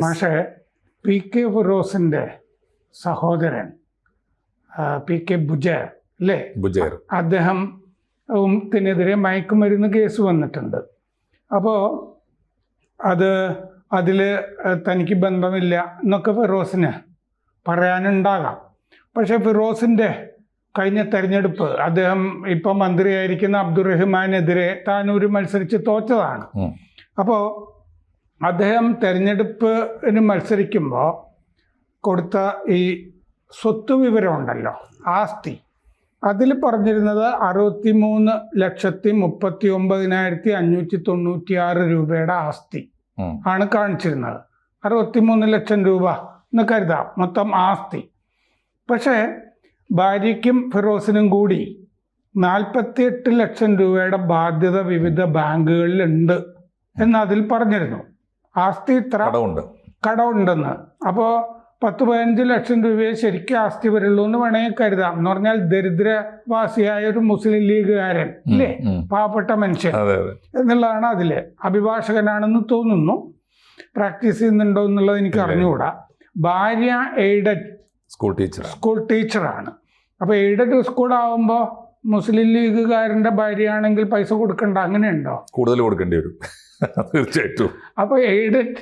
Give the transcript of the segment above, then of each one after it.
പക്ഷേ PK ഫിറോസിന്റെ സഹോദരൻ PK Bujair അല്ലേ, അദ്ദേഹത്തിനെതിരെ മയക്കുമരുന്ന് കേസ് വന്നിട്ടുണ്ട്. അപ്പോൾ അതിൽ തനിക്ക് ബന്ധമില്ല എന്നൊക്കെ ഫിറോസിന് പറയാനുണ്ടാകാം. പക്ഷേ ഫിറോസിൻ്റെ കഴിഞ്ഞ തെരഞ്ഞെടുപ്പ് അദ്ദേഹം ഇപ്പം മന്ത്രിയായിരിക്കുന്ന അബ്ദുറഹ്മാനെതിരെ താനൂര് മത്സരിച്ച് തോറ്റതാണ്. അപ്പോൾ അദ്ദേഹം തെരഞ്ഞെടുപ്പിന് മത്സരിക്കുമ്പോൾ കൊടുത്ത ഈ സ്വത്ത് വിവരമുണ്ടല്ലോ, ആസ്തി, അതിൽ പറഞ്ഞിരുന്നത് 63,39,596 രൂപയുടെ ആസ്തി ആണ് കാണിച്ചിരുന്നത്. 63 ലക്ഷം രൂപ എന്ന് കരുതാം മൊത്തം ആസ്തി. പക്ഷേ ഭാര്യയ്ക്കും ഫിറോസിനും കൂടി 48 ലക്ഷം രൂപയുടെ ബാധ്യത വിവിധ ബാങ്കുകളിലുണ്ട് എന്നതിൽ പറഞ്ഞിരുന്നു. ആസ്തി ഇത്ര കടമുണ്ടെന്ന്. അപ്പോൾ 10-15 ലക്ഷം രൂപയെ ശരിക്കും ആസ്തി വരുള്ളൂ എന്ന് വേണമെങ്കിൽ കരുതാം. എന്ന് പറഞ്ഞാൽ ദരിദ്രവാസിയായ ഒരു മുസ്ലിം ലീഗുകാരൻ അല്ലേ, പാവപ്പെട്ട മനുഷ്യൻ എന്നുള്ളതാണ് അതില്. അഭിഭാഷകനാണെന്ന് തോന്നുന്നു, പ്രാക്ടീസ് ചെയ്യുന്നുണ്ടോ എന്നുള്ളത് എനിക്ക് അറിഞ്ഞുകൂടാ. ഭാര്യ എയ്ഡഡ് സ്കൂൾ ടീച്ചറാണ്. അപ്പോൾ എയ്ഡഡ് സ്കൂളാവുമ്പോൾ മുസ്ലിം ലീഗുകാരൻ്റെ ഭാര്യയാണെങ്കിൽ പൈസ കൊടുക്കണ്ട, അങ്ങനെയുണ്ടോ? കൂടുതൽ കൊടുക്കേണ്ടി വരും തീർച്ചയായിട്ടും. അപ്പോൾ എയ്ഡഡ്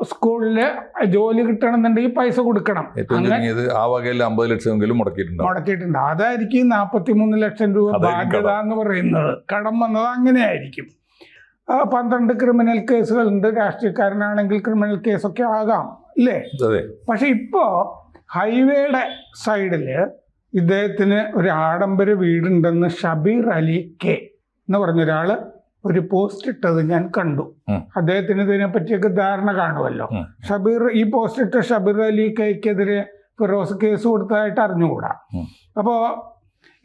സ്കൂളില് ജോലി കിട്ടണമെന്നുണ്ടെങ്കിൽ പൈസ കൊടുക്കണം. ആ വകയിൽ 50 ലക്ഷമെങ്കിലും മുടക്കിയിട്ടുണ്ട്. അതായിരിക്കും 43 ലക്ഷം രൂപ ബാധ്യത എന്ന് പറയുന്നത്. കടം വന്നത് അങ്ങനെയായിരിക്കും. 12 ക്രിമിനൽ കേസുകളുണ്ട്. രാഷ്ട്രീയക്കാരനാണെങ്കിൽ ക്രിമിനൽ കേസൊക്കെ ആകാം അല്ലേ? പക്ഷെ ഇപ്പോൾ ഹൈവേയുടെ സൈഡില് ഇദ്ദേഹത്തിന് ഒരു ആഡംബര വീടുണ്ടെന്ന് ഷബീർ അലി കെ എന്ന് പറഞ്ഞൊരാള് ഒരു പോസ്റ്റ് ഇട്ടത് ഞാൻ കണ്ടു. അദ്ദേഹത്തിന് ഇതിനെ പറ്റിയൊക്കെ ധാരണ കാണുമല്ലോ. ഈ പോസ്റ്റ് ഇട്ട ഷബീർ അലി കെക്കെതിരെ ഫിറോസ് കേസ് കൊടുത്തതായിട്ട് അറിഞ്ഞുകൂടാ. അപ്പോൾ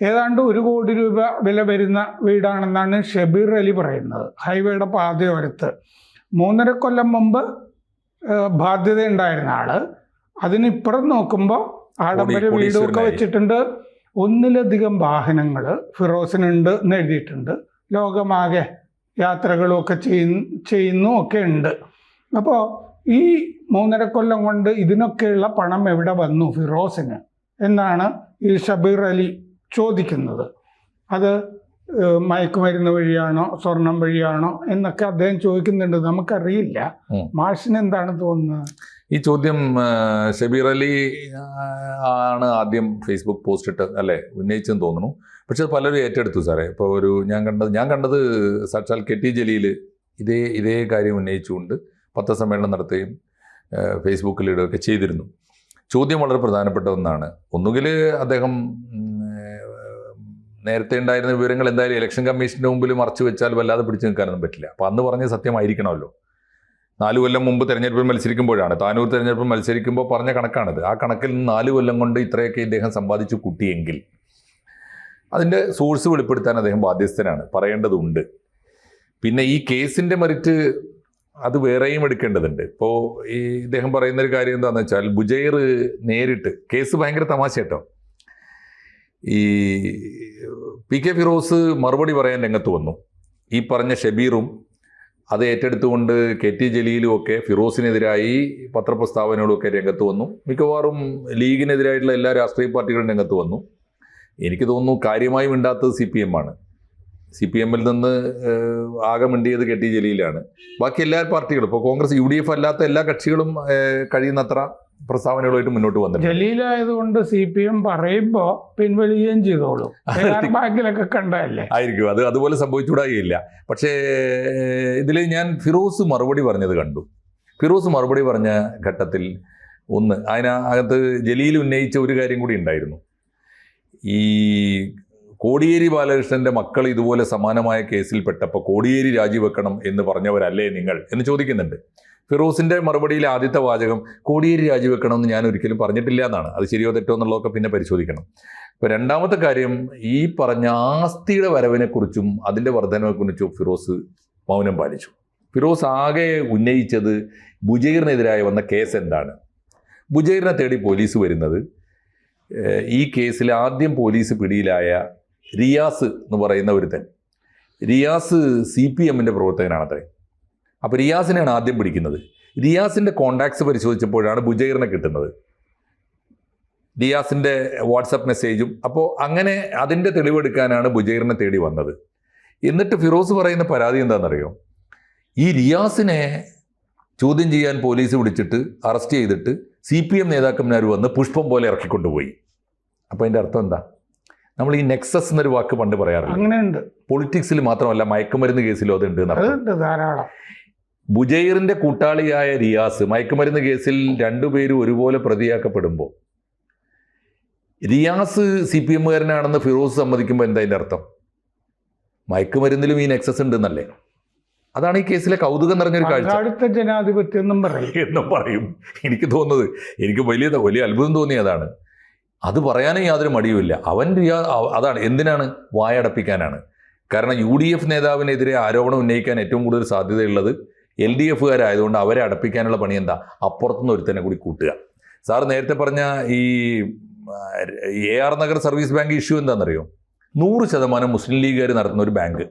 ഏതാണ്ട് 1 കോടി രൂപ വില വരുന്ന വീടാണെന്നാണ് ഷബീർ അലി പറയുന്നത്. ഹൈവേയുടെ പാതയോരത്ത് 3.5 കൊല്ലം മുമ്പ് ബാധ്യത ഉണ്ടായിരുന്ന ആള് അതിനിപ്പുറം നോക്കുമ്പോൾ ആഡംബര വീടൊക്കെ വെച്ചിട്ടുണ്ട്. 1ലധികം വാഹനങ്ങൾ ഫിറോസിനുണ്ട് എന്ന് എഴുതിയിട്ടുണ്ട്. ലോകമാകെ യാത്രകളും ഒക്കെ ചെയ്യുന്നു ഒക്കെ ഉണ്ട്. അപ്പോൾ ഈ 3.5 കൊല്ലം കൊണ്ട് ഇതിനൊക്കെയുള്ള പണം എവിടെ വന്നു ഫിറോസിന് എന്നാണ് ഈ ഷബീർ അലി ചോദിക്കുന്നത്. അത് മയക്കുമരുന്ന് വഴിയാണോ സ്വർണം വഴിയാണോ എന്നൊക്കെ അദ്ദേഹം ചോദിക്കുന്നുണ്ട്. നമുക്കറിയില്ല. മാഷിന് എന്താണ് തോന്നുന്നത്? ഈ ചോദ്യം ഷബീർ അലി ആണ് ആദ്യം ഫേസ്ബുക്ക് പോസ്റ്റ് ഇട്ട് അല്ലേ ഉന്നയിച്ചെന്ന് തോന്നുന്നു. പക്ഷെ അത് പലരും ഏറ്റെടുത്തു സാറേ. ഇപ്പോൾ ഞാൻ കണ്ടത് സാക്ഷാൽ KT ജലീൽ ഇതേ കാര്യം ഉന്നയിച്ചുകൊണ്ട് പത്രസമ്മേളനം നടത്തുകയും ഫേസ്ബുക്കിലിടുകയൊക്കെ ചെയ്തിരുന്നു. ചോദ്യം വളരെ പ്രധാനപ്പെട്ട ഒന്നാണ്. ഒന്നുകിൽ അദ്ദേഹം നേരത്തെ ഉണ്ടായിരുന്ന വിവരങ്ങൾ എന്തായാലും ഇലക്ഷൻ കമ്മീഷൻ്റെ മുമ്പിൽ മറച്ചു വെച്ചാൽ വല്ലാതെ പിടിച്ചു നിൽക്കാനൊന്നും പറ്റില്ല. അപ്പോൾ അന്ന് പറഞ്ഞ സത്യമായിരിക്കണമല്ലോ. 4 കൊല്ലം മുമ്പ് തെരഞ്ഞെടുപ്പിൽ മത്സരിക്കുമ്പോഴാണ്, താനൂർ തെരഞ്ഞെടുപ്പിൽ മത്സരിക്കുമ്പോൾ പറഞ്ഞ കണക്കാണിത്. ആ കണക്കിൽ നിന്ന് 4 കൊല്ലം കൊണ്ട് ഇത്രയൊക്കെ ഇദ്ദേഹം സമ്പാദിച്ചു കൂട്ടിയെങ്കിൽ അതിൻ്റെ സോഴ്സ് വെളിപ്പെടുത്താൻ അദ്ദേഹം ബാധ്യസ്ഥനാണ്, പറയേണ്ടതുണ്ട്. പിന്നെ ഈ കേസിൻ്റെ മെറിറ്റ് അത് വേറെയും എടുക്കേണ്ടതുണ്ട്. ഇപ്പോൾ ഈ ഇദ്ദേഹം പറയുന്നൊരു കാര്യം എന്താണെന്ന് വെച്ചാൽ ബുജൈർ നേരിട്ട് കേസ് ഭയങ്കര തമാശ കേട്ടോ. ഈ PK ഫിറോസ് മറുപടി പറയാൻ രംഗത്ത് വന്നു. ഈ പറഞ്ഞ ഷബീറും അത് ഏറ്റെടുത്തുകൊണ്ട് KT ജലീലും ഒക്കെ ഫിറോസിനെതിരായി പത്രപ്രസ്താവനകളും ഒക്കെ രംഗത്ത് വന്നു. മിക്കവാറും ലീഗിനെതിരായിട്ടുള്ള എല്ലാ രാഷ്ട്രീയ പാർട്ടികളും രംഗത്ത് വന്നു. എനിക്ക് തോന്നുന്നു കാര്യമായി മിണ്ടാത്തത് CPM ആണ്. CPM-ൽ നിന്ന് ആകെ മിണ്ടിയത് KT ജലീലാണ്. ബാക്കി എല്ലാ പാർട്ടികളും, ഇപ്പോൾ കോൺഗ്രസ് UDF അല്ലാത്ത എല്ലാ കക്ഷികളും കഴിയുന്നത്ര പ്രസ്താവനകളുമായിട്ട് മുന്നോട്ട് വന്നിട്ടുണ്ട്. ജലീലായതുകൊണ്ട് CPM പറയുമ്പോൾ പിൻവലിയുകയും ചെയ്തോളൂ. ബാക്കിലൊക്കെ കണ്ടല്ലേ ആയിരിക്കും. അതുപോലെ സംഭവിച്ചുകൂടായില്ല. പക്ഷേ ഇതിൽ ഞാൻ ഫിറോസ് മറുപടി പറഞ്ഞത് കണ്ടു. ഫിറോസ് മറുപടി പറഞ്ഞ ഘട്ടത്തിൽ അതിനകത്ത് ജലീൽ ഉന്നയിച്ച ഒരു കാര്യം കൂടി ഉണ്ടായിരുന്നു. ഈ കോടിയേരി ബാലകൃഷ്ണൻ്റെ മക്കൾ ഇതുപോലെ സമാനമായ കേസിൽ പെട്ടപ്പോൾ കോടിയേരി രാജിവെക്കണം എന്ന് പറഞ്ഞവരല്ലേ നിങ്ങൾ എന്ന് ചോദിക്കുന്നുണ്ട്. ഫിറോസിൻ്റെ മറുപടിയിലെ ആദ്യത്തെ വാചകം കോടിയേരി രാജിവെക്കണമെന്ന് ഞാൻ ഒരിക്കലും പറഞ്ഞിട്ടില്ല എന്നാണ്. അത് ശരിയോ തെറ്റോ എന്നുള്ളതൊക്കെ പിന്നെ പരിശോധിക്കണം. ഇപ്പോൾ രണ്ടാമത്തെ കാര്യം, ഈ പറഞ്ഞ ആസ്തിയുടെ വരവിനെക്കുറിച്ചും അതിൻ്റെ വർധനവിനെക്കുറിച്ചും ഫിറോസ് മൗനം പാലിച്ചു. ഫിറോസ് ആകെ ഉന്നയിച്ചത് ബുജൈറിനെതിരായി വന്ന കേസ് എന്താണ്. ബുജൈറിനെ തേടി പോലീസ് വരുന്നത് ഈ കേസിൽ ആദ്യം പോലീസ് പിടിയിലായ റിയാസ് എന്ന് പറയുന്ന ഒരുത്തൻ. റിയാസ് CPM-ൻ്റെ പ്രവർത്തകനാണത്രേ. അപ്പോൾ റിയാസിനെയാണ് ആദ്യം പിടിക്കുന്നത്. റിയാസിൻ്റെ കോണ്ടാക്ട്സ് പരിശോധിച്ചപ്പോഴാണ് ബുജൈറിനെ കിട്ടുന്നത്, റിയാസിൻ്റെ വാട്സപ്പ് മെസ്സേജും. അപ്പോൾ അങ്ങനെ അതിൻ്റെ തെളിവെടുക്കാനാണ് ബുജൈറിനെ തേടി വന്നത്. എന്നിട്ട് ഫിറോസ് പറയുന്ന പരാതി എന്താണെന്നറിയോ? ഈ റിയാസിനെ ചോദ്യം ചെയ്യാൻ പോലീസ് വിളിച്ചിട്ട് അറസ്റ്റ് ചെയ്തിട്ട് CPM നേതാക്കന്മാർ വന്ന് പുഷ്പം പോലെ ഇറക്കിക്കൊണ്ടുപോയി. അപ്പോൾ അതിൻ്റെ അർത്ഥം എന്താ? നമ്മൾ ഈ നെക്സസ് എന്നൊരു വാക്ക് പണ്ട് പറയാറില്ല, അങ്ങനെയുണ്ട്. പൊളിറ്റിക്സിൽ മാത്രമല്ല മയക്കുമരുന്ന് കേസിലും അതുണ്ട് അതുണ്ട് ധാരാളം. ബുജൈറിൻ്റെ കൂട്ടാളിയായ റിയാസ് മയക്കുമരുന്ന് കേസിൽ രണ്ടുപേരും ഒരുപോലെ പ്രതിയാക്കപ്പെടുമ്പോൾ റിയാസ് CPMകാരനാണെന്ന് ഫിറോസ് സമ്മതിക്കുമ്പോൾ എന്താ അതിൻ്റെ അർത്ഥം? മയക്കുമരുന്നിലും ഈ നെക്സസ് ഉണ്ടെന്നല്ലേ? അതാണ് ഈ കേസിലെ കൗതുകം നിറഞ്ഞൊരു കാഴ്ച. അടുത്ത ജനാധിപത്യം എന്നും പറയും. എനിക്ക് തോന്നുന്നത്, എനിക്ക് വലിയ അത്ഭുതം തോന്നിയതാണ്. അത് പറയാനും യാതൊരു മടിയുമില്ല. അതാണ് എന്തിനാണ്? വായടപ്പിക്കാനാണ്. കാരണം UDF നേതാവിനെതിരെ ആരോപണം ഉന്നയിക്കാൻ ഏറ്റവും കൂടുതൽ സാധ്യതയുള്ളത് LDFകാരായതുകൊണ്ട് അവരെ അടപ്പിക്കാനുള്ള പണി എന്താ? അപ്പുറത്തുനിന്ന് ഒരുത്തനെ കൂടി കൂട്ടുക. സാർ നേരത്തെ പറഞ്ഞ ഈ AR Nagar service bank issue എന്താണെന്നറിയോ? 100% മുസ്ലിം ലീഗുകാർ നടത്തുന്ന ഒരു ബാങ്ക്.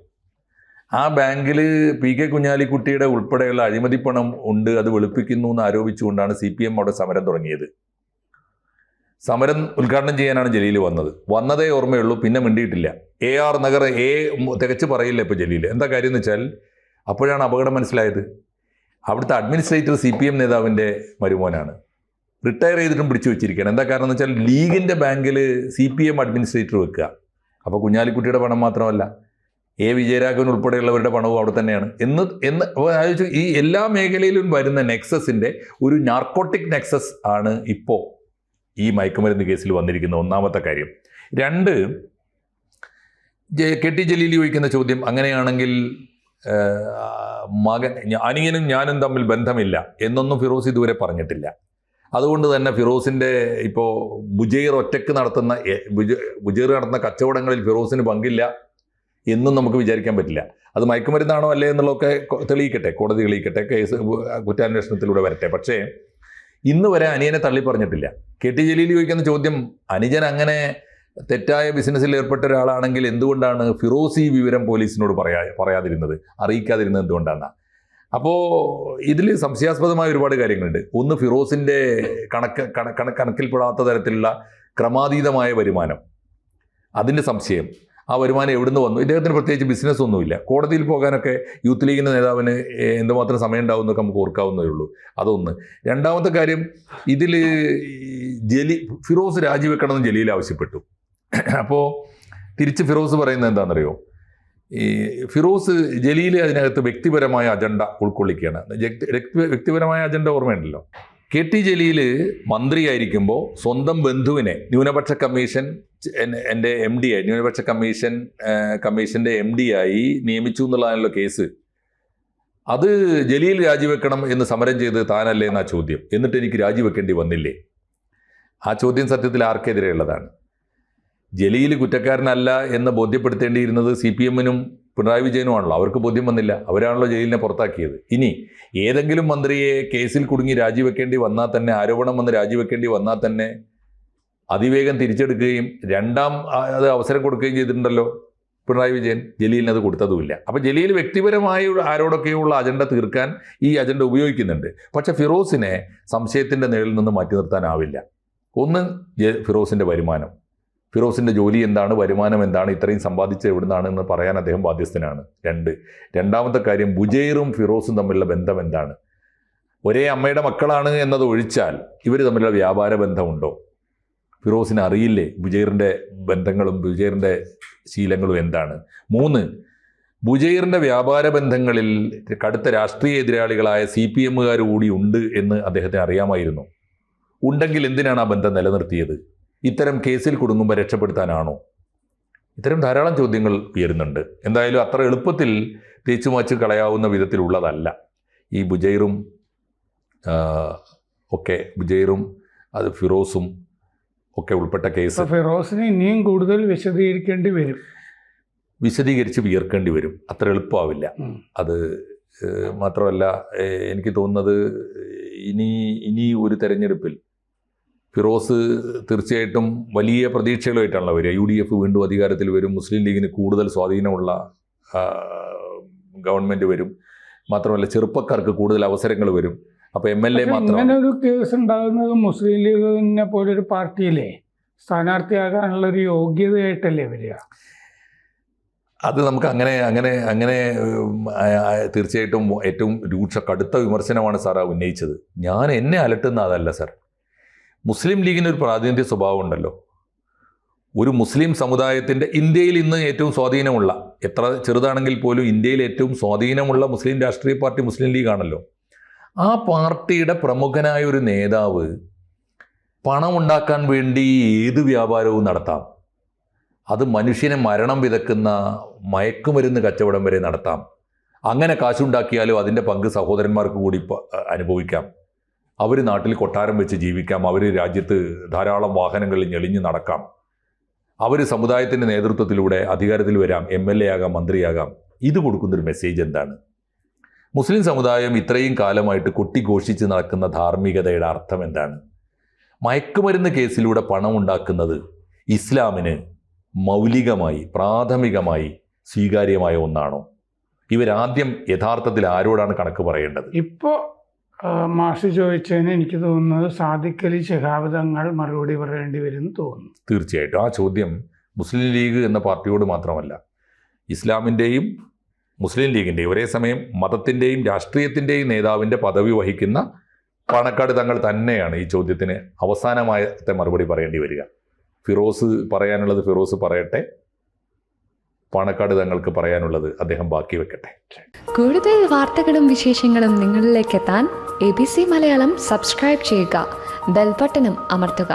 ആ ബാങ്കിൽ PK കുഞ്ഞാലിക്കുട്ടിയുടെ ഉൾപ്പെടെയുള്ള അഴിമതിപ്പണം ഉണ്ട്, അത് വെളുപ്പിക്കുന്നു എന്ന് ആരോപിച്ചുകൊണ്ടാണ് CPM അവിടെ സമരം തുടങ്ങിയത്. സമരം ഉദ്ഘാടനം ചെയ്യാനാണ് ജലീൽ വന്നതേ ഓർമ്മയുള്ളൂ, പിന്നെ മിണ്ടിയിട്ടില്ല. AR നഗർ തികച്ച് പറയില്ല ഇപ്പോൾ ജലീൽ. എന്താ കാര്യം എന്ന് വെച്ചാൽ അപ്പോഴാണ് അപകടം മനസ്സിലായത്. അവിടുത്തെ അഡ്മിനിസ്ട്രേറ്റർ CPM നേതാവിൻ്റെ മരുമോനാണ്, റിട്ടയർ ചെയ്തിട്ടും പിടിച്ചു വെച്ചിരിക്കുകയാണ്. എന്താ കാരണം എന്ന് വെച്ചാൽ ലീഗിൻ്റെ ബാങ്കിൽ CPM അഡ്മിനിസ്ട്രേറ്റർ വെക്കുക. അപ്പോൾ കുഞ്ഞാലിക്കുട്ടിയുടെ പണം മാത്രമല്ല, വിജയരാഘവൻ ഉൾപ്പെടെയുള്ളവരുടെ പണവും അവിടെ തന്നെയാണ് എന്ന് ആലോചിച്ചു. ഈ എല്ലാ മേഖലയിലും വരുന്ന നെക്സസിൻ്റെ ഒരു നാർക്കോട്ടിക് നെക്സസ് ആണ് ഇപ്പോൾ ഈ മയക്കുമരുന്ന് കേസിൽ വന്നിരിക്കുന്ന ഒന്നാമത്തെ കാര്യം. 2, KT ജലീൽ ചോദിക്കുന്ന ചോദ്യം, അങ്ങനെയാണെങ്കിൽ അനിയനും ഞാനും തമ്മിൽ ബന്ധമില്ല എന്നൊന്നും ഫിറോസ് ഇതുവരെ പറഞ്ഞിട്ടില്ല. അതുകൊണ്ട് തന്നെ ഫിറോസിൻ്റെ ഇപ്പോൾ ബുജൈർ നടത്തുന്ന കച്ചവടങ്ങളിൽ ഫിറോസിന് പങ്കില്ല എന്നും നമുക്ക് വിചാരിക്കാൻ പറ്റില്ല. അത് മയക്കുമരുന്നാണോ അല്ലേ എന്നുള്ളതൊക്കെ തെളിയിക്കട്ടെ, കോടതി തെളിയിക്കട്ടെ, കേസ് കുറ്റാന്വേഷണത്തിലൂടെ വരട്ടെ. പക്ഷേ ഇന്ന് വരെ അനിയനെ തള്ളി പറഞ്ഞിട്ടില്ല. KT ജലീൽ ചോദിക്കുന്ന ചോദ്യം, അനുജൻ അങ്ങനെ തെറ്റായ ബിസിനസ്സിൽ ഏർപ്പെട്ട ഒരാളാണെങ്കിൽ എന്തുകൊണ്ടാണ് ഫിറോസ് ഈ വിവരം പോലീസിനോട് പറയാതിരുന്നത്, അറിയിക്കാതിരുന്നത് എന്തുകൊണ്ടാണ്? അപ്പോൾ ഇതിൽ സംശയാസ്പദമായ ഒരുപാട് കാര്യങ്ങളുണ്ട്. ഒന്ന്, ഫിറോസിൻ്റെ കണക്കിൽപ്പെടാത്ത തരത്തിലുള്ള ക്രമാതീതമായ വരുമാനം, അതിൻ്റെ സംശയം. ആ വരുമാനം എവിടുന്ന് വന്നു? ഇദ്ദേഹത്തിന് പ്രത്യേകിച്ച് ബിസിനസ് ഒന്നുമില്ല. കോടതിയിൽ പോകാനൊക്കെ യൂത്ത് ലീഗിൻ്റെ നേതാവിന് എന്തുമാത്രം സമയം ഉണ്ടാവുമെന്നൊക്കെ നമുക്ക് ഓർക്കാവുന്നതേ ഉള്ളൂ. അതൊന്ന്. രണ്ടാമത്തെ കാര്യം, ഇതിൽ ഫിറോസ് രാജിവെക്കണമെന്ന് ജലീൽ ആവശ്യപ്പെട്ടു. അപ്പോൾ തിരിച്ച് ഫിറോസ് പറയുന്നത് എന്താണെന്നറിയോ? ഈ ഫിറോസ് ജലീൽ അതിനകത്ത് വ്യക്തിപരമായ അജണ്ട ഉൾക്കൊള്ളിക്കുകയാണ്. വ്യക്തിപരമായ അജണ്ട ഓർമ്മയുണ്ടല്ലോ. KT ജലീൽ മന്ത്രിയായിരിക്കുമ്പോൾ സ്വന്തം ബന്ധുവിനെ ന്യൂനപക്ഷ കമ്മീഷൻ എൻ്റെ MD ആയി, ന്യൂനപക്ഷ കമ്മീഷൻ്റെ MD ആയി നിയമിച്ചു എന്നുള്ളതാണല്ലോ കേസ്. അത് ജലീൽ രാജിവെക്കണം എന്ന് സമരം ചെയ്ത് താനല്ലേ എന്നാ ചോദ്യം. എന്നിട്ട് എനിക്ക് രാജിവെക്കേണ്ടി വന്നില്ലേ? ആ ചോദ്യം സത്യത്തിൽ ആർക്കെതിരെയുള്ളതാണ്? ജലീൽ കുറ്റക്കാരനല്ല എന്ന് ബോധ്യപ്പെടുത്തേണ്ടിയിരുന്നത് CPMനും പിണറായി വിജയനുമാണല്ലോ. അവർക്ക് ബോധ്യം വന്നില്ല, അവരാണല്ലോ ജലീലിനെ പുറത്താക്കിയത്. ഇനി ഏതെങ്കിലും മന്ത്രിയെ കേസിൽ കുടുങ്ങി രാജിവെക്കേണ്ടി വന്നാൽ തന്നെ, ആരോപണം വന്ന് രാജിവെക്കേണ്ടി വന്നാൽ തന്നെ അതിവേഗം തിരിച്ചെടുക്കുകയും അത് അവസരം കൊടുക്കുകയും ചെയ്തിട്ടുണ്ടല്ലോ പിണറായി വിജയൻ. ജലീലിന് അത് കൊടുത്തതുമില്ല. അപ്പോൾ ജലീൽ വ്യക്തിപരമായി ആരോടൊക്കെയുള്ള അജണ്ട തീർക്കാൻ ഈ അജണ്ട ഉപയോഗിക്കുന്നുണ്ട്. പക്ഷേ ഫിറോസിനെ സംശയത്തിൻ്റെ നിഴലിൽ നിന്ന് മാറ്റി നിർത്താനാവില്ല. ഒന്ന്, ഫിറോസിൻ്റെ വരുമാനം, ഫിറോസിൻ്റെ ജോലി എന്താണ്, വരുമാനം എന്താണ്, ഇത്രയും സമ്പാദിച്ച് എവിടുന്നാണെന്ന് പറയാൻ അദ്ദേഹം ബാധ്യസ്ഥനാണ്. രണ്ടാമത്തെ കാര്യം, ബുജൈറും ഫിറോസും തമ്മിലുള്ള ബന്ധം എന്താണ്? ഒരേ അമ്മയുടെ മക്കളാണ് എന്നത് ഒഴിച്ചാൽ ഇവർ തമ്മിലുള്ള വ്യാപാര ബന്ധമുണ്ടോ? ഫിറോസിന് അറിയില്ലേ ബുജൈറിൻ്റെ ബന്ധങ്ങളും ബുജൈറിൻ്റെ ശീലങ്ങളും എന്താണ്? 3, ബുജൈറിൻ്റെ വ്യാപാര ബന്ധങ്ങളിൽ കടുത്ത രാഷ്ട്രീയ എതിരാളികളായ CPMകാർ കൂടി ഉണ്ട് എന്ന് അദ്ദേഹത്തിന് അറിയാമായിരുന്നു. ഉണ്ടെങ്കിൽ എന്തിനാണ് ആ ബന്ധം നിലനിർത്തിയത്? ഇത്തരം കേസിൽ കുടുങ്ങുമ്പോൾ രക്ഷപ്പെടുത്താനാണോ? ഇത്തരം ധാരാളം ചോദ്യങ്ങൾ ഉയരുന്നുണ്ട്. എന്തായാലും അത്ര എളുപ്പത്തിൽ തേച്ചുമാച്ച് കളയാവുന്ന വിധത്തിലുള്ളതല്ല ഈ ബുജൈറും അത് ഫിറോസും ഒക്കെ ഉൾപ്പെട്ട കേസ്. ഫിറോസിന് ഇനിയും കൂടുതൽ വിശദീകരിച്ച് വിയർക്കേണ്ടി വരും. അത്ര എളുപ്പമാവില്ല അത്. മാത്രമല്ല, എനിക്ക് തോന്നുന്നത് ഇനി ഒരു തെരഞ്ഞെടുപ്പിൽ ഫിറോസ് തീർച്ചയായിട്ടും വലിയ പ്രതീക്ഷകളുമായിട്ടാണല്ലോ വരിക. UDF വീണ്ടും അധികാരത്തിൽ വരും, മുസ്ലിം ലീഗിന് കൂടുതൽ സ്വാധീനമുള്ള ഗവൺമെൻറ് വരും, മാത്രമല്ല ചെറുപ്പക്കാർക്ക് കൂടുതൽ അവസരങ്ങൾ വരും. അപ്പോൾ MLA മാത്രം. ഇങ്ങനെ ഒരു കേസ് ഉണ്ടാകുന്നത് മുസ്ലിം ലീഗിനെ പോലൊരു പാർട്ടിയിലെ സ്ഥാനാർത്ഥിയാകാനുള്ള ഒരു യോഗ്യതയായിട്ടല്ലേ വരിക? അത് നമുക്ക് അങ്ങനെ തീർച്ചയായിട്ടും ഏറ്റവും കടുത്ത വിമർശനമാണ് സാർ ഉന്നയിച്ചത്. എന്നെ അലട്ടുന്ന അതല്ല സാർ. മുസ്ലിം ലീഗിന് ഒരു പ്രാതിനിധ്യ സ്വഭാവം ഉണ്ടല്ലോ. ഒരു മുസ്ലിം സമുദായത്തിൻ്റെ ഇന്ത്യയിൽ ഇന്ന് ഏറ്റവും സ്വാധീനമുള്ള, എത്ര ചെറുതാണെങ്കിൽ പോലും ഇന്ത്യയിൽ ഏറ്റവും സ്വാധീനമുള്ള മുസ്ലിം രാഷ്ട്രീയ പാർട്ടി മുസ്ലിം ലീഗാണല്ലോ. ആ പാർട്ടിയുടെ പ്രമുഖനായ ഒരു നേതാവ് പണമുണ്ടാക്കാൻ വേണ്ടി ഏത് വ്യാപാരവും നടത്താം. അത് മനുഷ്യനെ മരണം വിതക്കുന്ന മയക്കുമരുന്ന് കച്ചവടം വരെ നടത്താം. അങ്ങനെ കാശുണ്ടാക്കിയാലും അതിൻ്റെ പങ്ക് സഹോദരന്മാർക്ക് കൂടി അനുഭവിക്കാം. അവർ നാട്ടിൽ കൊട്ടാരം വെച്ച് ജീവിക്കാം. അവർ രാജ്യത്ത് ധാരാളം വാഹനങ്ങളിൽ ഞെളിഞ്ഞ് നടക്കാം. അവർ സമുദായത്തിൻ്റെ നേതൃത്വത്തിലൂടെ അധികാരത്തിൽ വരാം, MLA ആകാം, മന്ത്രിയാകാം. ഇത് കൊടുക്കുന്നൊരു മെസ്സേജ് എന്താണ്? മുസ്ലിം സമുദായം ഇത്രയും കാലമായിട്ട് കൊട്ടിഘോഷിച്ച് നടക്കുന്ന ധാർമ്മികതയുടെ അർത്ഥം എന്താണ്? മയക്കുമരുന്ന് കേസിലൂടെ പണം ഉണ്ടാക്കുന്നത് ഇസ്ലാമിന് മൗലികമായി പ്രാഥമികമായി സ്വീകാര്യമായ ഒന്നാണോ? ഇവരാദ്യം യഥാർത്ഥത്തിൽ ആരോടാണ് കണക്ക് പറയേണ്ടത്? ഇപ്പോൾ മാഷ് ചോദിച്ചതിന് എനിക്ക് തോന്നുന്നത് സാദിഖ് അലി ശിഹാബ് തങ്ങൾ മറുപടി പറയേണ്ടി വരും തോന്നുന്നു. തീർച്ചയായിട്ടും ആ ചോദ്യം മുസ്ലിം ലീഗ് എന്ന പാർട്ടിയോട് മാത്രമല്ല, ഇസ്ലാമിൻ്റെയും മുസ്ലിം ലീഗിൻ്റെയും ഒരേ സമയം മതത്തിൻ്റെയും രാഷ്ട്രീയത്തിൻ്റെയും നേതാവിൻ്റെ പദവി വഹിക്കുന്ന പാണക്കാട് തങ്ങൾ തന്നെയാണ് ഈ ചോദ്യത്തിന് അവസാനമായത്തെ മറുപടി പറയേണ്ടി വരിക. ഫിറോസ് പറയാനുള്ളത് ഫിറോസ് പറയട്ടെ, പാണക്കാട് തങ്ങൾക്ക് പറയാനുള്ളത് അദ്ദേഹം ബാക്കി വെക്കട്ടെ. കൂടുതൽ വാർത്തകളും വിശേഷങ്ങളും നിങ്ങളിലേക്ക് എത്താൻ ABC മലയാളം സബ്സ്ക്രൈബ് ചെയ്യുക, ബെൽ ബട്ടണും അമർത്തുക.